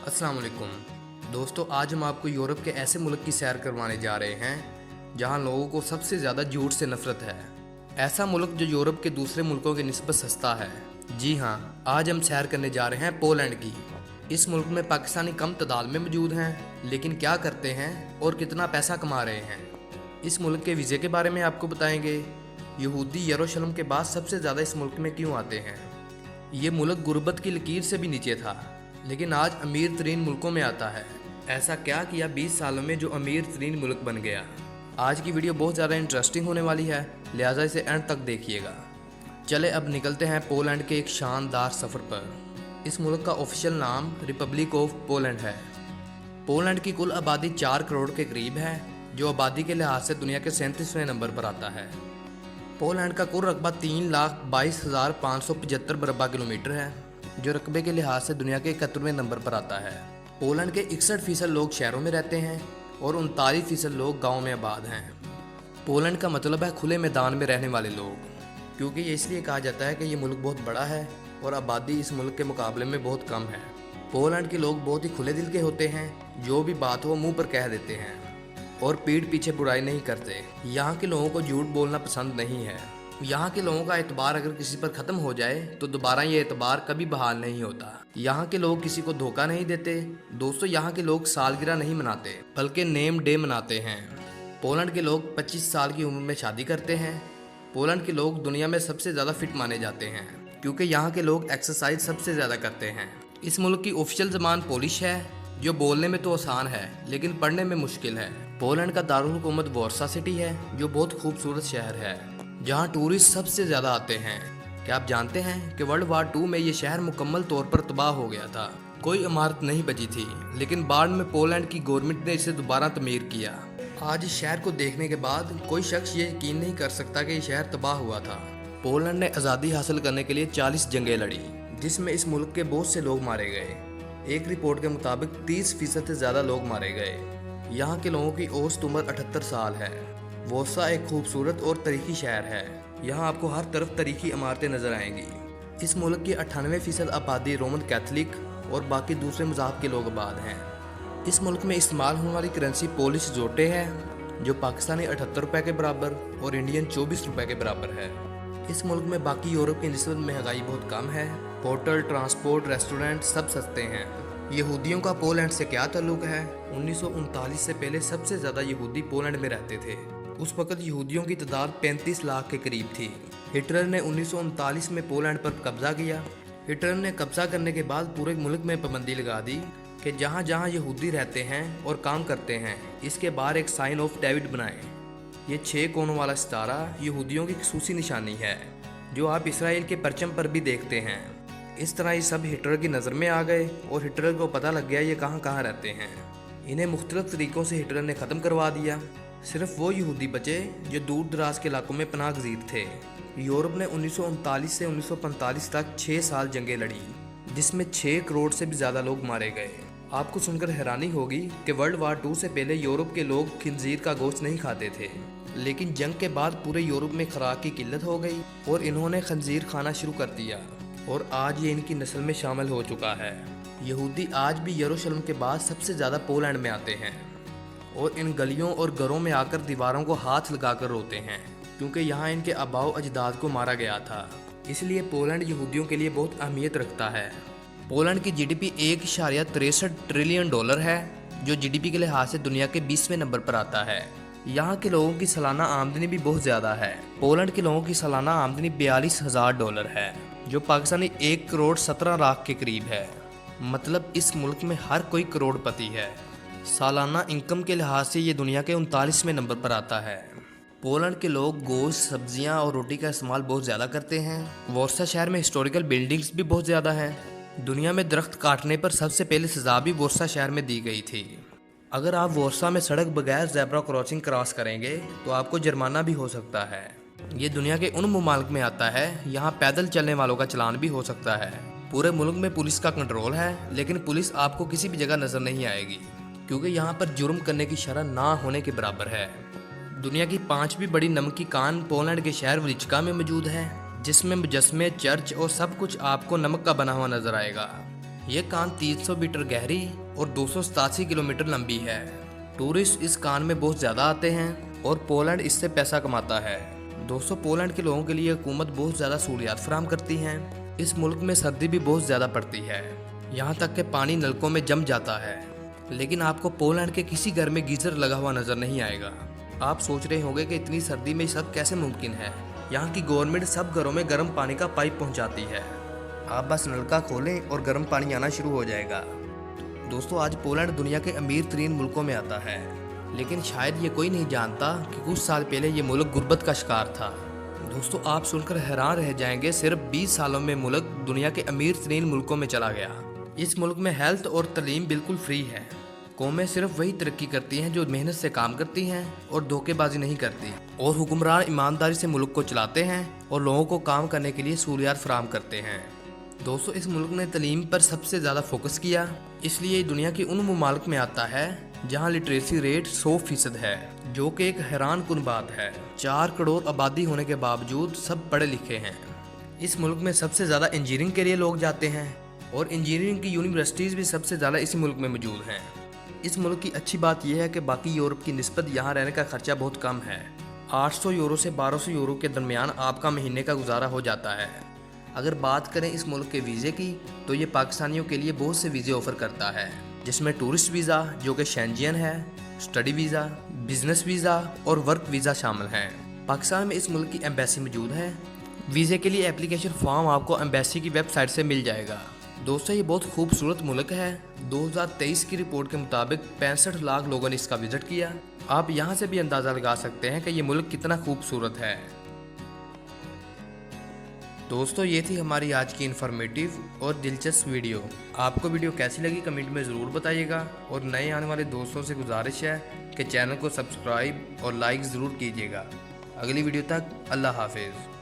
अस्सलाम वालेकुम दोस्तों, आज हम आपको यूरोप के ऐसे मुल्क की सैर करवाने जा रहे हैं जहां लोगों को सबसे ज़्यादा झूठ से नफरत है। ऐसा मुल्क जो यूरोप के दूसरे मुल्कों की निस्बत सस्ता है। जी हाँ, आज हम सैर करने जा रहे हैं पोलैंड की। इस मुल्क में पाकिस्तानी कम तादाद में मौजूद हैं, लेकिन क्या करते हैं और कितना पैसा कमा रहे हैं, इस मुल्क के वीज़े के बारे में आपको बताएंगे। यहूदी यरूशलेम के बाद सबसे ज़्यादा इस मुल्क में क्यों आते हैं। ये मुल्क गुर्बत की लकीर से भी नीचे था, लेकिन आज अमीर तरीन मुल्कों में आता है। ऐसा क्या किया 20 सालों में जो अमीर तरीन मुल्क बन गया। आज की वीडियो बहुत ज़्यादा इंटरेस्टिंग होने वाली है, लिहाजा इसे एंड तक देखिएगा। चले अब निकलते हैं पोलैंड के एक शानदार सफ़र पर। इस मुल्क का ऑफिशियल नाम रिपब्लिक ऑफ पोलैंड है। पोलैंड की कुल आबादी 4 करोड़ के करीब है, जो आबादी के लिहाज से दुनिया के 37वें नंबर पर आता है। पोलैंड का कुल रकबा 3,22,575 मरबा किलोमीटर है, जो रकबे के लिहाज से दुनिया के 71वें नंबर पर आता है। पोलैंड के 61% लोग शहरों में रहते हैं और 39% लोग गाँव में आबाद हैं। पोलैंड का मतलब है खुले मैदान में रहने वाले लोग, क्योंकि ये इसलिए कहा जाता है कि ये मुल्क बहुत बड़ा है और आबादी इस मुल्क के मुकाबले में बहुत कम है। पोलैंड के लोग बहुत ही खुले दिल के होते हैं, जो भी बात हो मुंह पर कह देते हैं और पीठ पीछे बुराई नहीं करते। यहाँ के लोगों को झूठ बोलना पसंद नहीं है। यहाँ के लोगों का एतबार अगर किसी पर ख़त्म हो जाए तो दोबारा ये एतबार कभी बहाल नहीं होता। यहाँ के लोग किसी को धोखा नहीं देते। दोस्तों, यहाँ के लोग सालगिरह नहीं मनाते, बल्कि नेम डे मनाते हैं। पोलैंड के लोग 25 साल की उम्र में शादी करते हैं। पोलैंड के लोग दुनिया में सबसे ज़्यादा फिट माने जाते हैं, क्योंकि यहाँ के लोग एक्सरसाइज सबसे ज़्यादा करते हैं। इस मुल्क की ऑफिशियल ज़बान पोलिश है, जो बोलने में तो आसान है लेकिन पढ़ने में मुश्किल है। पोलैंड का दारुल हुकूमत वार्सा सिटी है, जो बहुत खूबसूरत शहर है, जहाँ टूरिस्ट सबसे ज़्यादा आते हैं। क्या आप जानते हैं कि वर्ल्ड वार 2 में ये शहर मुकम्मल तौर पर तबाह हो गया था। कोई इमारत नहीं बची थी, लेकिन बाद में पोलैंड की गवर्नमेंट ने इसे दोबारा तमीर किया। आज इस शहर को देखने के बाद कोई शख्स ये यकीन नहीं कर सकता कि ये शहर तबाह हुआ था। पोलैंड ने आज़ादी हासिल करने के लिए 40 जंगें लड़ी, जिसमें इस मुल्क के बहुत से लोग मारे गए। एक रिपोर्ट के मुताबिक 30% से ज़्यादा लोग मारे गए। यहाँ के लोगों की औसत उम्र 78 साल है। वार्सा एक खूबसूरत और तारीखी शहर है। यहाँ आपको हर तरफ तारीखी इमारतें नजर आएंगी। इस मुल्क की 98% आबादी रोमन कैथलिक और बाकी दूसरे मज़हब के लोग आबाद हैं। इस मुल्क में इस्तेमाल होने वाली करेंसी पोलिश ज़ोटे है, जो पाकिस्तानी 78 रुपये के बराबर और इंडियन 24 रुपये के बराबर है। इस मुल्क में बाकी यूरोप की निस्बत महंगाई बहुत कम है। होटल, ट्रांसपोर्ट, रेस्टोरेंट सब सस्ते हैं। यहूदियों का पोलैंड से क्या ताल्लुक है। 1939 से पहले सबसे ज़्यादा यहूदी पोलैंड में रहते थे। उस वक़्त यहूदियों की तादाद 35 लाख के करीब थी। हिटलर ने 1939 में पोलैंड पर कब्ज़ा किया। हिटलर ने कब्ज़ा करने के बाद पूरे मुल्क में पाबंदी लगा दी कि जहाँ जहाँ यहूदी रहते हैं और काम करते हैं, इसके बाहर एक साइन ऑफ डेविड बनाएं। ये 6 कोनों वाला सितारा यहूदियों की खसूसी निशानी है, जो आप इसराइल के परचम पर भी देखते हैं। इस तरह ये सब हिटलर की नज़र में आ गए और हिटलर को पता लग गया ये कहाँ कहाँ रहते हैं। इन्हें मुख्तलिफ तरीक़ों से हिटलर ने ख़त्म करवा दिया। सिर्फ वो यहूदी बचे जो दूर दराज के इलाकों में पनाह गज़ीर थे। यूरोप ने 1939 से 1945 तक 6 साल जंगें लड़ी, जिसमें 6 करोड़ से भी ज़्यादा लोग मारे गए। आपको सुनकर हैरानी होगी कि वर्ल्ड वार 2 से पहले यूरोप के लोग खिंजीर का गोश्त नहीं खाते थे, लेकिन जंग के बाद पूरे यूरोप में खुराक की किल्लत हो गई और इन्होंने खंजीर खाना शुरू कर दिया और आज ये इनकी नस्ल में शामिल हो चुका है। यहूदी आज भी यरूशलेम के बाद सबसे ज़्यादा पोलैंड में आते हैं और इन गलियों और घरों में आकर दीवारों को हाथ लगाकर रोते हैं, क्योंकि यहाँ इनके आबाओ अजदाद को मारा गया था। इसलिए पोलैंड यहूदियों के लिए बहुत अहमियत रखता है। पोलैंड की जीडीपी $1.63 ट्रिलियन है, जो जीडीपी के लिहाज से दुनिया के 20वें नंबर पर आता है। यहाँ के लोगों की सालाना आमदनी भी बहुत ज़्यादा है। पोलैंड के लोगों की सालाना आमदनी $42,000 है, जो पाकिस्तानी 1 करोड़ 17 लाख के करीब है। मतलब इस मुल्क में हर कोई करोड़पति है। सालाना इनकम के लिहाज से ये दुनिया के 39वें नंबर पर आता है। पोलैंड के लोग गोश्त, सब्जियां और रोटी का इस्तेमाल बहुत ज़्यादा करते हैं। वार्सा शहर में हिस्टोरिकल बिल्डिंग्स भी बहुत ज़्यादा हैं। दुनिया में दरख्त काटने पर सबसे पहले सज़ा भी वार्सा शहर में दी गई थी। अगर आप वार्सा में सड़क बगैर ज़ेब्रा क्रॉसिंग क्रॉस करेंगे तो आपको जुर्माना भी हो सकता है। ये दुनिया के उन मुमालिक में आता है यहाँ पैदल चलने वालों का चालान भी हो सकता है। पूरे मुल्क में पुलिस का कंट्रोल है, लेकिन पुलिस आपको किसी भी जगह नज़र नहीं आएगी, क्योंकि यहाँ पर जुर्म करने की शरह ना होने के बराबर है। दुनिया की 5वीं बड़ी नमक कान पोलैंड के शहर वलिचका में मौजूद है, जिसमें मुजस्मे, चर्च और सब कुछ आपको नमक का बना हुआ नजर आएगा। ये कान 300 मीटर गहरी और 287 किलोमीटर लंबी है। टूरिस्ट इस कान में बहुत ज़्यादा आते हैं और पोलैंड इससे पैसा कमाता है। दोस्तों, पोलैंड के लोगों के लिए हुकूमत बहुत ज़्यादा सहूलियात फराहम करती हैं। इस मुल्क में सर्दी भी बहुत ज़्यादा पड़ती है, यहाँ तक कि पानी नलकों में जम जाता है। लेकिन आपको पोलैंड के किसी घर में गीज़र लगा हुआ नज़र नहीं आएगा। आप सोच रहे होंगे कि इतनी सर्दी में सब कैसे मुमकिन है। यहाँ की गवर्नमेंट सब घरों में गर्म पानी का पाइप पहुँचाती है। आप बस नलका खोलें और गर्म पानी आना शुरू हो जाएगा। दोस्तों, आज पोलैंड दुनिया के अमीर तरीन मुल्कों में आता है, लेकिन शायद ये कोई नहीं जानता कि कुछ साल पहले ये मुल्क गुर्बत का शिकार था। दोस्तों, आप सुनकर हैरान रह जाएंगे, सिर्फ 20 सालों में मुल्क दुनिया के अमीर तरीन मुल्कों में चला गया। इस मुल्क में हेल्थ और तालीम बिल्कुल फ्री है। कौमें सिर्फ वही तरक्की करती हैं जो मेहनत से काम करती हैं और धोखेबाजी नहीं करती, और हुक्मरान ईमानदारी से मुल्क को चलाते हैं और लोगों को काम करने के लिए सहूलियात फराहम करते हैं। दोस्तों, इस मुल्क ने तालीम पर सबसे ज़्यादा फोकस किया, इसलिए दुनिया के उन ममालिक में आता है जहां लिटरेसी रेट 100% है, जो कि एक हैरान कुन बात है। 4 करोड़ आबादी होने के बावजूद सब पढ़े लिखे हैं। इस मुल्क में सबसे ज़्यादा इंजीनियरिंग के लिए लोग जाते हैं और इंजीनियरिंग की यूनिवर्सिटीज़ भी सबसे ज़्यादा इसी मुल्क में मौजूद हैं। इस मुल्क की अच्छी बात यह है कि बाकी यूरोप की निस्बत यहाँ रहने का खर्चा बहुत कम है। 800 यूरो से 1200 यूरो के दरमियान आपका महीने का गुजारा हो जाता है। अगर बात करें इस मुल्क के वीज़े की, तो ये पाकिस्तानियों के लिए बहुत से वीज़े ऑफ़र करता है, जिसमें टूरिस्ट वीज़ा जो कि शेंजियन है, स्टडी वीज़ा, बिजनेस वीज़ा और वर्क वीज़ा शामिल हैं। पाकिस्तान में इस मुल्क की एम्बेसी मौजूद है। वीज़े के लिए एप्लीकेशन फॉर्म आपको एम्बेसी की वेबसाइट से मिल जाएगा। दोस्तों, ये बहुत खूबसूरत मुल्क है। 2023 की रिपोर्ट के मुताबिक 65 लाख लोगों ने इसका विजिट किया। आप यहाँ से भी अंदाज़ा लगा सकते हैं कि ये मुल्क कितना खूबसूरत है। दोस्तों, ये थी हमारी आज की इन्फॉर्मेटिव और दिलचस्प वीडियो। आपको वीडियो कैसी लगी कमेंट में ज़रूर बताइएगा, और नए आने वाले दोस्तों से गुजारिश है कि चैनल को सब्सक्राइब और लाइक ज़रूर कीजिएगा। अगली वीडियो तक अल्लाह हाफिज़।